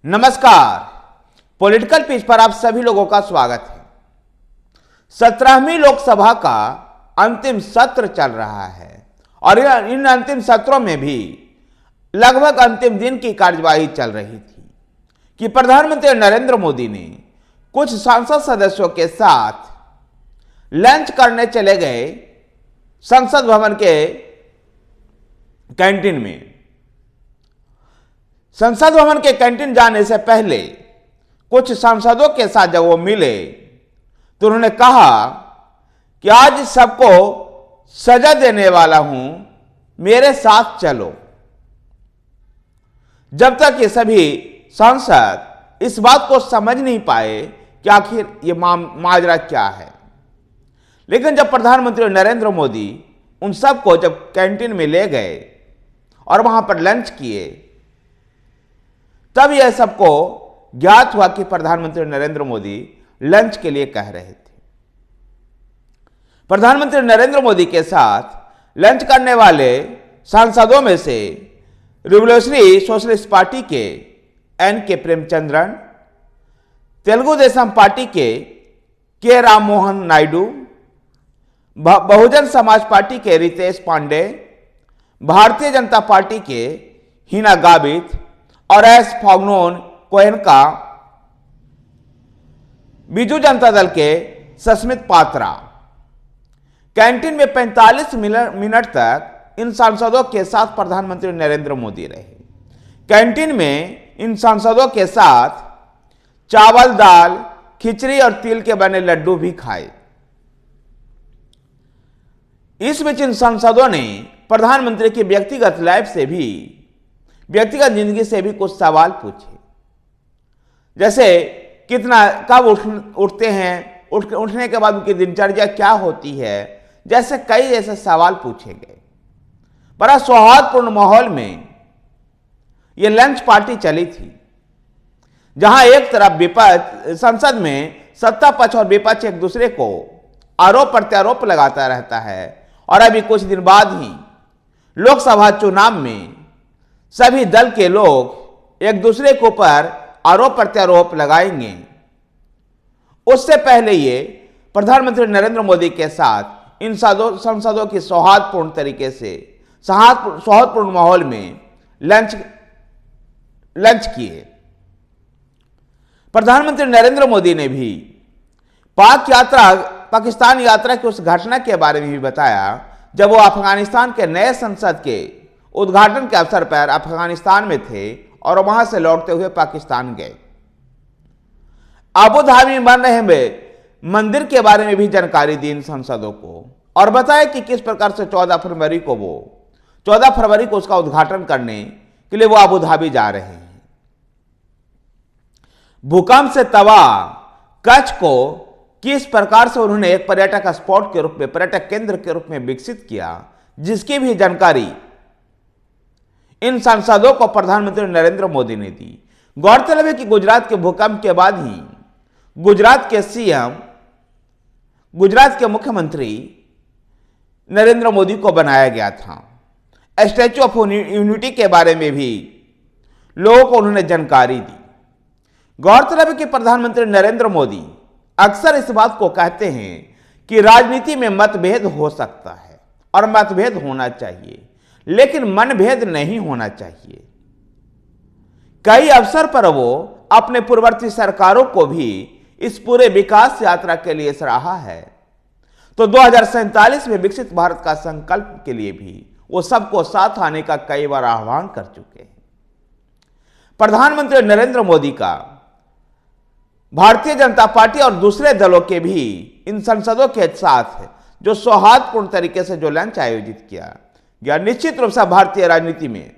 नमस्कार। Political pitch पर आप सभी लोगों का स्वागत है। 17वीं लोकसभा का अंतिम सत्र चल रहा है और इन अंतिम सत्रों में भी लगभग अंतिम दिन की कार्यवाही चल रही थी कि प्रधानमंत्री नरेंद्र मोदी ने कुछ सांसद सदस्यों के साथ लंच करने चले गए संसद भवन के कैंटीन में। संसद भवन के कैंटीन जाने से पहले कुछ सांसदों के साथ जब वो मिले तो उन्होंने कहा कि आज सबको सजा देने वाला हूं, मेरे साथ चलो। जब तक ये सभी सांसद इस बात को समझ नहीं पाए कि आखिर ये माजरा क्या है, लेकिन जब प्रधानमंत्री नरेंद्र मोदी उन सबको जब कैंटीन में ले गए और वहां पर लंच किए, तब यह सबको ज्ञात हुआ कि प्रधानमंत्री नरेंद्र मोदी लंच के लिए कह रहे थे। प्रधानमंत्री नरेंद्र मोदी के साथ लंच करने वाले सांसदों में से रिवोल्यूशनरी सोशलिस्ट पार्टी के एन.के. प्रेमचंद्रन, तेलुगु देशम पार्टी के राम मोहन नायडू, बहुजन समाज पार्टी के रितेश पांडे, भारतीय जनता पार्टी के हिना गावित और एस फाग्नोन कोहेनका, बीजू जनता दल के सस्मित पात्रा। कैंटीन में 45 मिनट तक इन सांसदों के साथ प्रधानमंत्री नरेंद्र मोदी रहे। कैंटीन में इन सांसदों के साथ चावल, दाल, खिचड़ी और तिल के बने लड्डू भी खाए। इस बीच इन सांसदों ने प्रधानमंत्री की व्यक्तिगत लाइफ से भी, व्यक्तिगत जिंदगी से भी कुछ सवाल पूछे, जैसे कितना कब उठते हैं, उठने के बाद उनकी दिनचर्या क्या होती है, जैसे कई ऐसे सवाल पूछे गए। बड़ा सौहार्दपूर्ण माहौल में यह लंच पार्टी चली थी, जहां एक तरफ विपक्ष, संसद में सत्ता पक्ष और विपक्ष एक दूसरे को आरोप प्रत्यारोप लगाता रहता है और अभी कुछ दिन बाद ही लोकसभा चुनाव में सभी दल के लोग एक दूसरे के ऊपर आरोप प्रत्यारोप लगाएंगे। उससे पहले ये प्रधानमंत्री नरेंद्र मोदी के साथ इन सांसदों की सौहार्दपूर्ण तरीके से, सौहार्दपूर्ण माहौल में लंच किए। प्रधानमंत्री नरेंद्र मोदी ने भी पाकिस्तान यात्रा की उस घटना के बारे में भी बताया जब वो अफगानिस्तान के नए संसद के उद्घाटन के अवसर पर अफगानिस्तान में थे और वहां से लौटते हुए पाकिस्तान गए। अबू धाबी में बन रहे मंदिर के बारे में भी जानकारी दी इन सांसदों को और बताया कि किस प्रकार से 14 फरवरी को उसका उद्घाटन करने के लिए वो अबू धाबी जा रहे हैं। भूकंप से तबाह कच्छ को किस प्रकार से उन्होंने एक पर्यटक स्पॉट के रूप में, पर्यटक केंद्र के रूप में विकसित किया, जिसकी भी जानकारी इन सांसदों को प्रधानमंत्री नरेंद्र मोदी ने दी। गौरतलब है कि गुजरात के भूकंप के बाद ही गुजरात के सीएम, गुजरात के मुख्यमंत्री नरेंद्र मोदी को बनाया गया था। स्टैच्यू ऑफ यूनिटी के बारे में भी लोगों को उन्होंने जानकारी दी। गौरतलब है कि प्रधानमंत्री नरेंद्र मोदी अक्सर इस बात को कहते हैं कि राजनीति में मतभेद हो सकता है और मतभेद होना चाहिए, लेकिन मनभेद नहीं होना चाहिए। कई अवसर पर वो अपने पूर्ववर्ती सरकारों को भी इस पूरे विकास यात्रा के लिए सराहा है। तो 2047 में विकसित भारत का संकल्प के लिए भी वो सबको साथ आने का कई बार आह्वान कर चुके हैं। प्रधानमंत्री नरेंद्र मोदी का भारतीय जनता पार्टी और दूसरे दलों के भी इन संसदों के साथ जो सौहार्दपूर्ण तरीके से जो लंच आयोजित किया गया, निश्चित रूप से भारतीय राजनीति में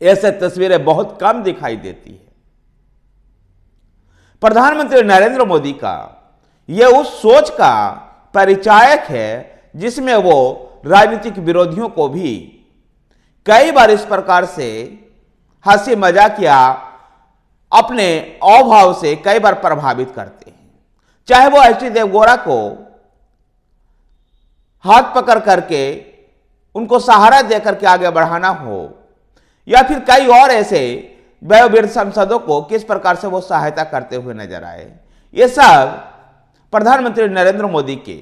ऐसे तस्वीरें बहुत कम दिखाई देती है। प्रधानमंत्री नरेंद्र मोदी का यह उस सोच का परिचायक है जिसमें वो राजनीतिक विरोधियों को भी कई बार इस प्रकार से हंसी मजाक या अपने अभाव से कई बार प्रभावित करते हैं। चाहे वो एच डी देवगौड़ा को हाथ पकड़ करके उनको सहारा देकर के आगे बढ़ाना हो, या फिर कई और ऐसे वयोवृद्ध सांसदों को किस प्रकार से वो सहायता करते हुए नजर आए। ये सब प्रधानमंत्री नरेंद्र मोदी के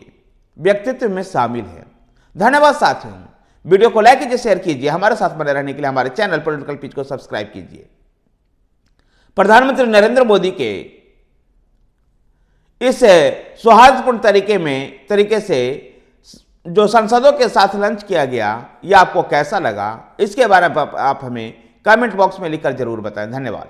व्यक्तित्व में शामिल है। धन्यवाद साथियों, वीडियो को लाइक कीजिए, शेयर कीजिए। हमारे साथ बने रहने के लिए हमारे चैनल पॉलिटिकल पिच को सब्सक्राइब कीजिए। प्रधानमंत्री नरेंद्र मोदी के इस सौहार्दपूर्ण तरीके से जो सांसदों के साथ लंच किया गया, यह आपको कैसा लगा, इसके बारे में आप हमें कमेंट बॉक्स में लिखकर जरूर बताएं। धन्यवाद।